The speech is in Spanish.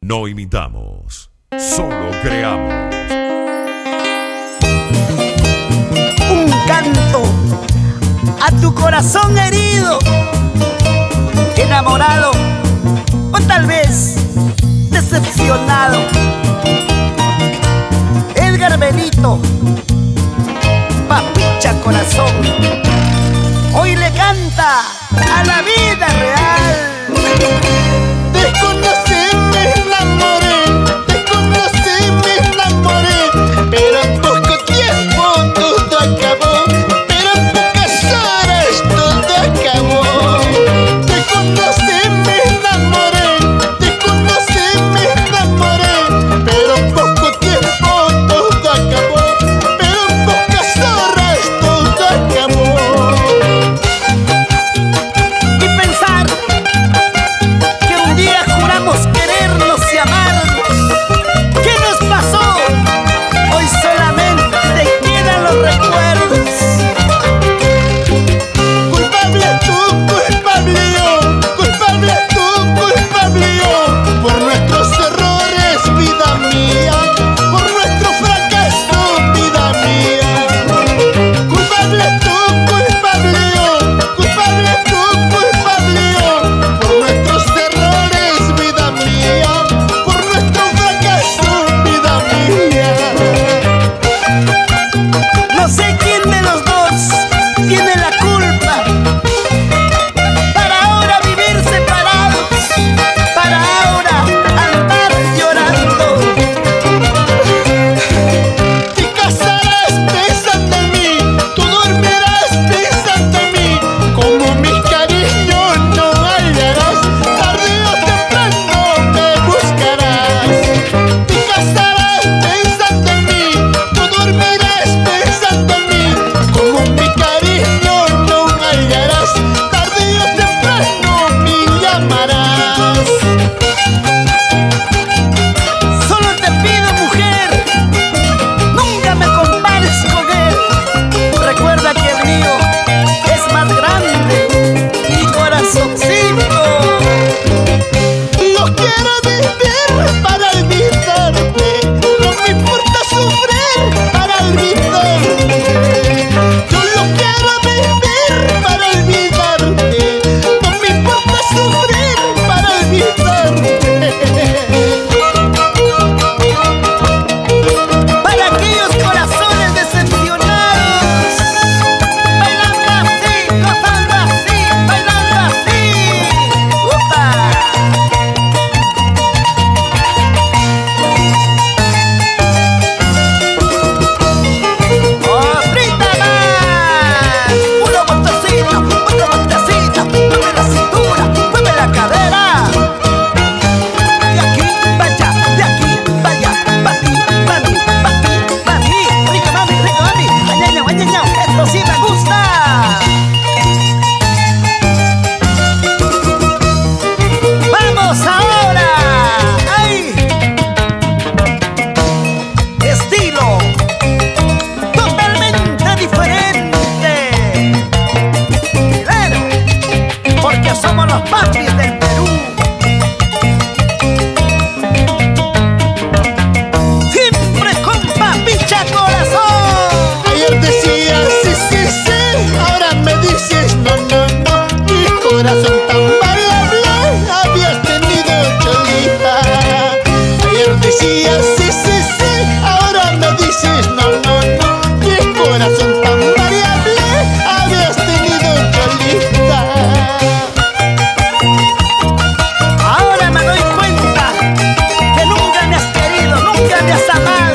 No imitamos, solo creamos. Un canto a tu corazón herido, enamorado o tal vez decepcionado. Edgar Benito, Papicha Corazón, hoy le canta a la vida real. Te conocí, me enamoré, te conocí, me enamoré, pero en poco tiempo todo acabó, pero en pocas horas todo acabó. Te conocí, me enamoré, te conocí, me enamoré, pero en poco tiempo todo acabó, pero en pocas horas todo acabó. Y pensar que un día juramos querernos y amarnos. ¿Qué nos pasó? Hoy solamente quedan los recuerdos. Culpable tú, culpable yo, culpable tú, culpable yo, por nuestros errores, vida mía, por nuestro fracaso, vida mía. Culpable tú, culpable yo, culpable tú, culpable yo, por nuestros errores, vida mía, por nuestro fracaso, vida mía. No sé quién de los dos tiene la culpa para ahora vivir separados, para ahora andar llorando. Te casarás pensando en mí, tú dormirás pensando en mí, como mi cariño no hallarás, tarde o temprano me buscarás. Te casarás pensando en mí, tú dormirás pensando en mí, como mi cariño no hallarás, tarde o temprano me llamarás. Solo te pido, mujer, nunca me compares con él. Recuerda que el mío es más grande, mi corazoncito. No quiero vivir para olvidarte, no me importa sufrir para olvidarte. Solo quiero vivir para olvidarte, no me importa sufrir para olvidarte. Para aquellos corazones decepcionados, bailando así, gozando así, bailando así. ¡Upa! ¡Otrita más! Uno botecito, otro botecito, mueve la cintura, mueve la cadera. De aquí para allá, de aquí para allá, pa' ti, pa' mí, pa' ti, pa' mí. Rica mami, añañao, añañao, esto sí me gusta. ¡Vamos ahora! ¡Ay! Estilo totalmente diferente. Chileno, porque somos los papis del Perú. Siempre con Papicha Corazón. Ayer decías sí, sí, sí, ahora me dices no, no, no. Mi corazón tan variable habías tenido, Cholita. Ayer decías sí, sí, sí, ahora me dices no, no, no. Mi corazón tan variable habías tenido, Cholita. Ahora me doy cuenta que nunca me has querido, nunca me has amado.